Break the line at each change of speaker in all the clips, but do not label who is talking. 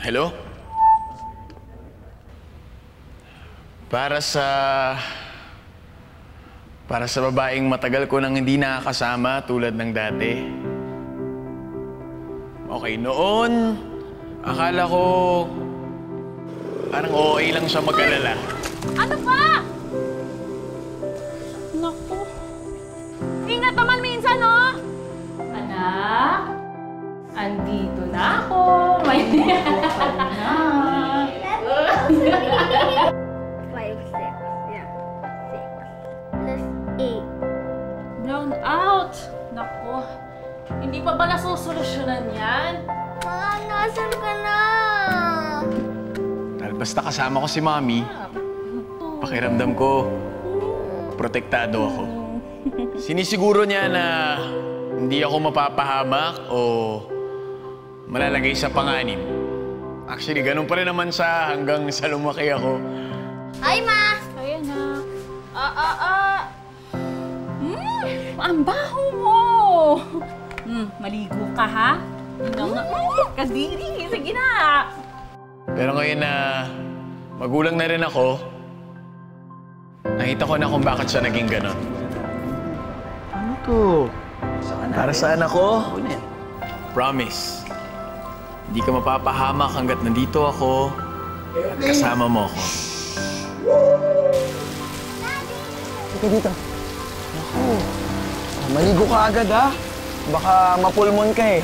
Hello? Para sa... Para sa babaeng matagal ko nang hindi nakakasama tulad ng dati. Okay, noon, akala ko parang OA lang siya mag-alala.
Ano pa? Naku. Ingat naman minsan, oh! Anak, andito na ako. May ka na.
5, 6. Yeah. 6 plus 8.
Brown out. Naku. Hindi pa ba nasusolusyonan yan?
Ma, nasan ka na?
Dahil basta kasama ko si Mami, pakiramdam ko, protektado ako. Sinisiguro niya na hindi ako mapapahamak o malalagay sa panganib. Actually, ganun pa rin naman siya hanggang sa lumaki ako.
Hi, Ma!
Ayan na. Ang baho mo! Maligo ka, ha? Kadiri! Sige na!
Pero ngayon na magulang na rin ako, nakita ko na kung bakit siya naging ganon.
Ano to?
Para sa anak ko, promise, hindi ka mapapahamak hanggat nandito ako at kasama mo ako.
Sige dito. Naku. Maligo ka agad, ha? Baka mapulmon ka eh.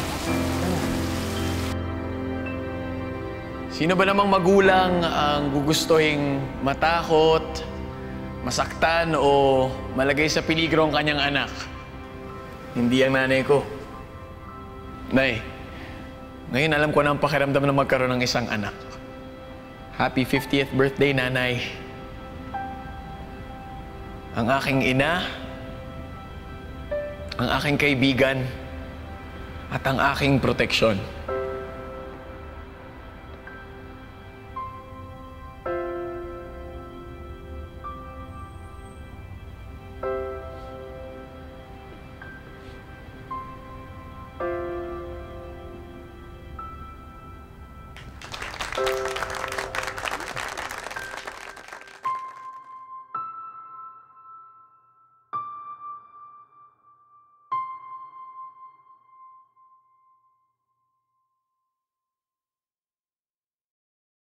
Sino ba namang magulang ang gugustuhing matakot, masaktan o malagay sa peligro ang kanyang anak? Hindi ang nanay ko. Nay, ngayon alam ko na ang pakiramdam na magkaroon ng isang anak. Happy 50th birthday, Nanay. Ang aking ina, ang aking kaibigan, at ang aking proteksyon.